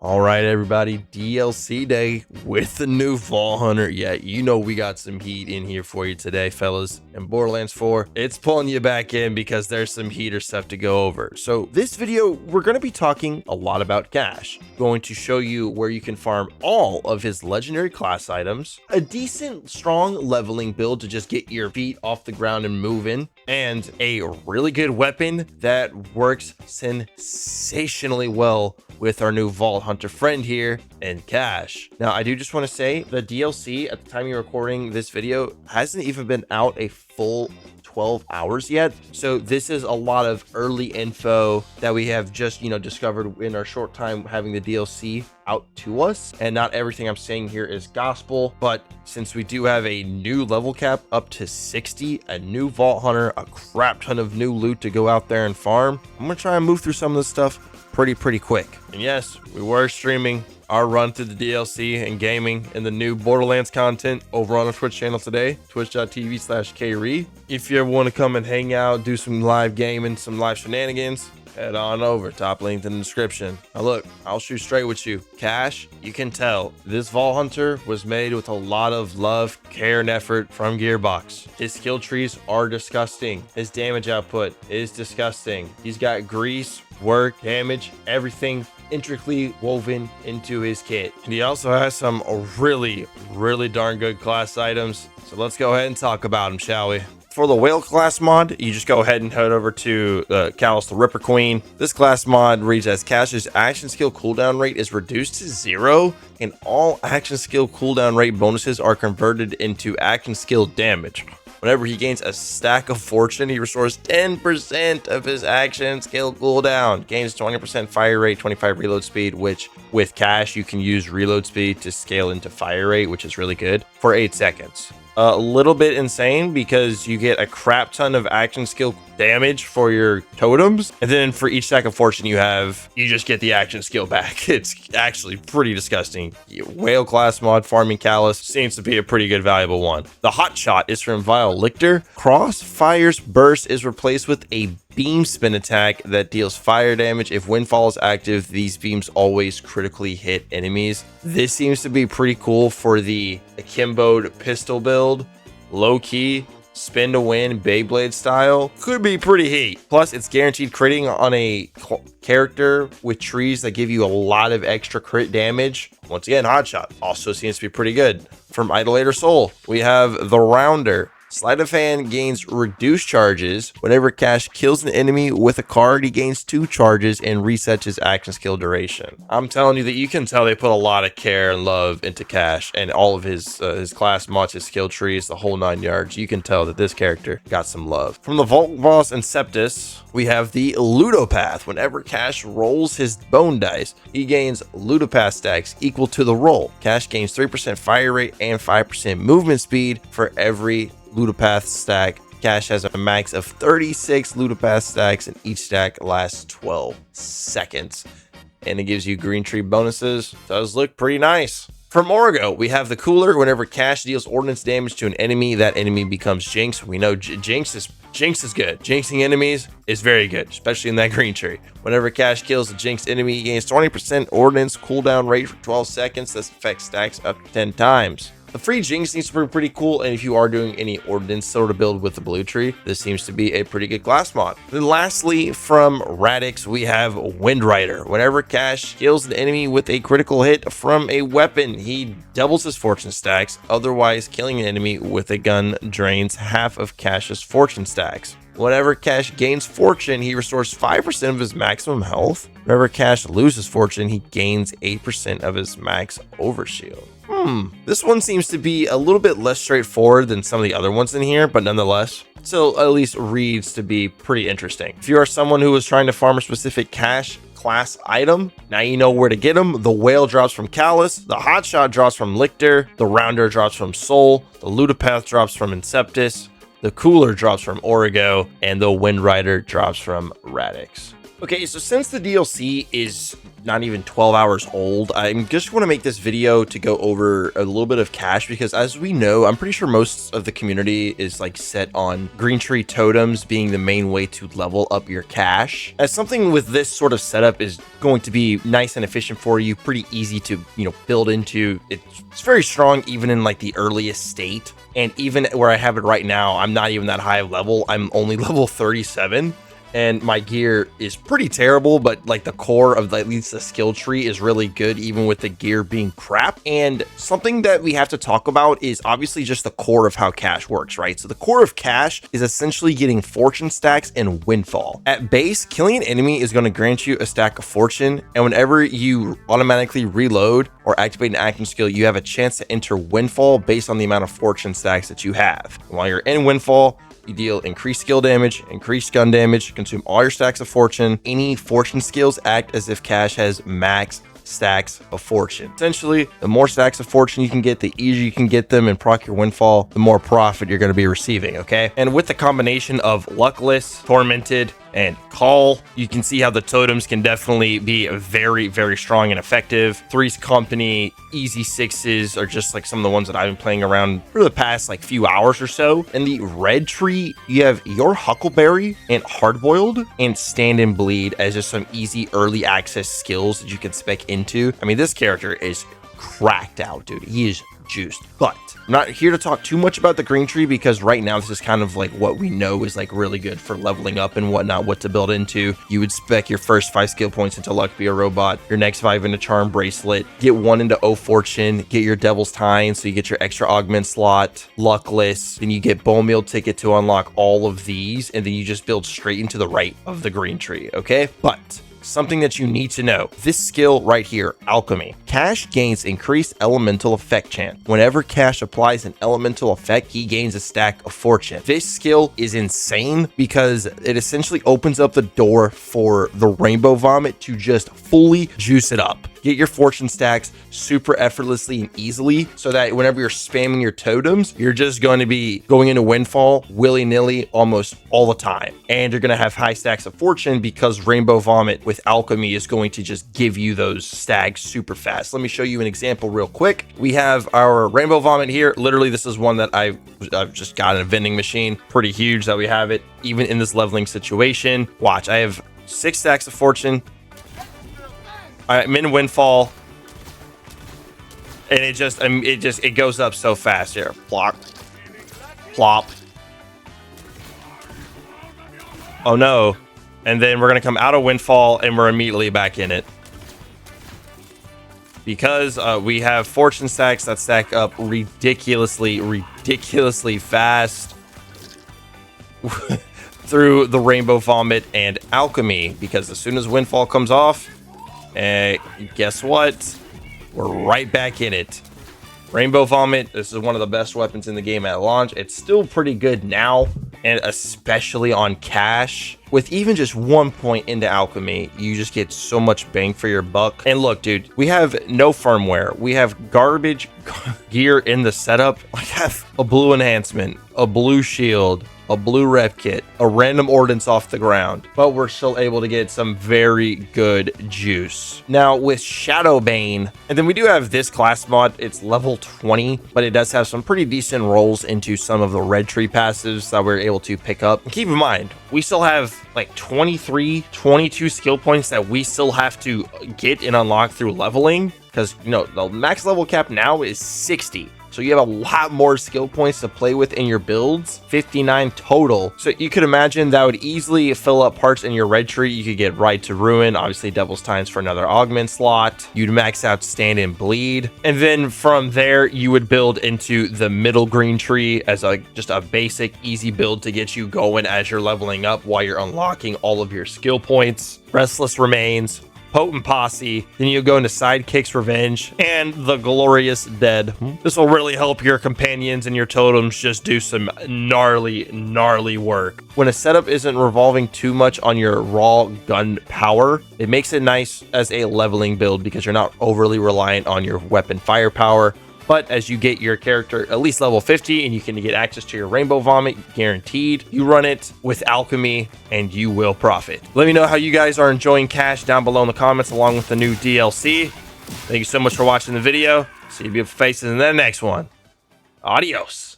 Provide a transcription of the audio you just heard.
All right, everybody, DLC day with the new Vault Hunter. Yeah, you know we got some heat in here for you today, fellas. And Borderlands 4, it's pulling you back in because there's some heater stuff to go over. So this video, we're going to be talking a lot about Cash. Going to show you where you can farm all of his legendary class items, a decent, strong leveling build to just get your feet off the ground and move in, and a really good weapon that works sensationally well with our new Vault Hunter friend here and Cash. Now, I do just want to say the DLC at the time you're recording this video hasn't even been out a full 12 hours yet. So this is a lot of early info that we have just, discovered in our short time having the DLC out to us. And not everything I'm saying here is gospel, but since we do have a new level cap up to 60, a new Vault Hunter, a crap ton of new loot to go out there and farm, I'm gonna try and move through some of this stuff pretty quick. And yes, we were streaming our run through the DLC and gaming and the new Borderlands content over on our Twitch channel today, twitch.tv/kree. If you ever want to come and hang out, do some live gaming, some live shenanigans, head on over, top link in the description. Now look, I'll shoot straight with you. Cash, you can tell this Vault Hunter was made with a lot of love, care, and effort from Gearbox. His skill trees are disgusting. His damage output is disgusting. He's got grease, work, damage, everything intricately woven into his kit. And he also has some really darn good class items. So let's go ahead and talk about them, shall we? For the whale class mod, you just go ahead and head over to Callus the Ripper Queen. This class mod reads as Cash's action skill cooldown rate is reduced to 0, and all action skill cooldown rate bonuses are converted into action skill damage. Whenever he gains a stack of fortune, he restores 10% of his action skill cooldown. Gains 20% fire rate, 25 reload speed, which with Cash, you can use reload speed to scale into fire rate, which is really good, for 8 seconds. A little bit insane because you get a crap ton of action skill damage for your totems, and then for each stack of fortune you just get the action skill back. It's actually pretty disgusting. Whale class mod farming Callus seems to be a pretty good valuable one. The hot shot is from Vile Lictor. Crossfire's burst is replaced with a beam spin attack that deals fire damage. If windfall is active, these beams always critically hit enemies. This seems to be pretty cool for the akimboed pistol build. Low key, spin to win, Beyblade style. Could be pretty heat. Plus, it's guaranteed critting on a character with trees that give you a lot of extra crit damage. Once again, hotshot also seems to be pretty good. From Idolator Soul, we have the Rounder. Sleight of Hand gains reduced charges. Whenever Cash kills an enemy with a card, he gains 2 charges and resets his action skill duration. I'm telling you that you can tell they put a lot of care and love into Cash and all of his class mods, his skill trees, the whole 9 yards. You can tell that this character got some love. From the Vault Boss Inceptus, we have the Ludopath. Whenever Cash rolls his bone dice, he gains Ludopath stacks equal to the roll. Cash gains 3% fire rate and 5% movement speed for every Ludopath stack. Cash has a max of 36 Ludopath stacks, and each stack lasts 12 seconds. And it gives you green tree bonuses. Does look pretty nice. From Orgo, we have the Cooler. Whenever Cash deals ordnance damage to an enemy, that enemy becomes Jinx. We know Jinx is good. Jinxing enemies is very good, especially in that green tree. Whenever Cash kills a Jinx enemy, he gains 20% ordnance cooldown rate for 12 seconds. This effect stacks up to 10 times. The free Jinx seems to be pretty cool, and if you are doing any ordnance sort of build with the blue tree, this seems to be a pretty good class mod. Then lastly, from Radix, we have Wind Rider. Whenever Cash kills an enemy with a critical hit from a weapon, he doubles his fortune stacks. Otherwise, killing an enemy with a gun drains half of Cash's fortune stacks. Whenever Cash gains fortune, he restores 5% of his maximum health. Whenever Cash loses fortune, he gains 8% of his max overshield. This one seems to be a little bit less straightforward than some of the other ones in here, but nonetheless, still at least reads to be pretty interesting. If you are someone who is trying to farm a specific Cash class item, now you know where to get them. The Whale drops from Callus, the Hotshot drops from Lictor, the Rounder drops from Soul, the Ludopath drops from Inceptus, the Cooler drops from Origo, and the Wind Rider drops from Radix. Okay, so since the DLC is not even 12 hours old, I'm just want to make this video to go over a little bit of cash, because as we know, I'm pretty sure most of the community is like set on green tree totems being the main way to level up your cash. As something with this sort of setup is going to be nice and efficient for you, pretty easy to, build into. It's very strong even in like the earliest state. And even where I have it right now, I'm not even that high of level. I'm only level 37. And my gear is pretty terrible, but like the core of at least the skill tree is really good, even with the gear being crap. And something that we have to talk about is obviously just the core of how cash works, right? So the core of cash is essentially getting fortune stacks and windfall. At base, killing an enemy is going to grant you a stack of fortune, and whenever you automatically reload or activate an action skill, you have a chance to enter windfall based on the amount of fortune stacks that you have. And while you're in windfall, you deal increased skill damage, increased gun damage, consume all your stacks of fortune. Any fortune skills act as if cash has max stacks of fortune. Essentially, the more stacks of fortune you can get, the easier you can get them and proc your windfall, the more profit you're going to be receiving, okay? And with the combination of luckless, tormented, and call, you can see how the totems can definitely be very, very strong and effective. Three's Company, easy sixes are just like some of the ones that I've been playing around for the past like few hours or so. In the red tree, you have your Huckleberry and Hardboiled and Stand and Bleed as just some easy early access skills that you can spec into. I mean, this character is cracked out, dude. He is juiced. But I'm not here to talk too much about the green tree, because right now this is kind of like what we know is like really good for leveling up and whatnot, what to build into. You would spec your first 5 skill points into Luck Be a Robot, your next 5 into Charm Bracelet, get 1 into O Fortune, get your Devil's Tine so you get your extra augment slot, Luckless, then you get Bone Meal Ticket to unlock all of these, and then you just build straight into the right of the green tree, okay? But something that you need to know, this skill right here, Alchemy. Cash gains increased elemental effect chance. Whenever Cash applies an elemental effect, he gains a stack of fortune. This skill is insane because it essentially opens up the door for the Rainbow Vomit to just fully juice it up. Get your fortune stacks super effortlessly and easily, so that whenever you're spamming your totems, you're just going to be going into windfall willy-nilly almost all the time. And you're going to have high stacks of fortune because Rainbow Vomit with Alchemy is going to just give you those stacks super fast. Let me show you an example real quick. We have our Rainbow Vomit here. Literally, this is one that I've just got in a vending machine. Pretty huge that we have it even in this leveling situation. Watch, I have 6 stacks of fortune. I'm in windfall, and it goes up so fast here. Plop, plop. Oh no! And then we're gonna come out of windfall, and we're immediately back in it because we have fortune stacks that stack up ridiculously fast through the Rainbow Vomit and Alchemy. Because as soon as windfall comes off, guess what? We're right back in it. Rainbow Vomit, this is one of the best weapons in the game at launch. It's still pretty good now, and especially on cash. With even just 1 point into Alchemy, you just get so much bang for your buck. And look, dude, we have no firmware. We have garbage gear in the setup. I have a blue enhancement, a blue shield, a blue rep kit, a random ordnance off the ground, but we're still able to get some very good juice. Now with Shadowbane, and then we do have this class mod, it's level 20, but it does have some pretty decent rolls into some of the red tree passives that we're able to pick up. And keep in mind, we still have like 23, 22 skill points that we still have to get and unlock through leveling, because the max level cap now is 60. So you have a lot more skill points to play with in your builds, 59 total. So you could imagine that would easily fill up parts in your red tree. You could get Ride to Ruin, obviously Devil's Tines for another augment slot. You'd max out Stand and Bleed. And then from there, you would build into the middle green tree as just a basic, easy build to get you going as you're leveling up while you're unlocking all of your skill points. Restless Remains, Potent Posse, then you go into Sidekick's Revenge, and the Glorious Dead. This will really help your companions and your totems just do some gnarly work. When a setup isn't revolving too much on your raw gun power, it makes it nice as a leveling build because you're not overly reliant on your weapon firepower But as you get your character at least level 50 and you can get access to your rainbow vomit guaranteed, you run it with alchemy and you will profit. Let me know how you guys are enjoying Cash down below in the comments along with the new DLC. Thank you so much for watching the video. See you beautiful faces in the next one. Adios.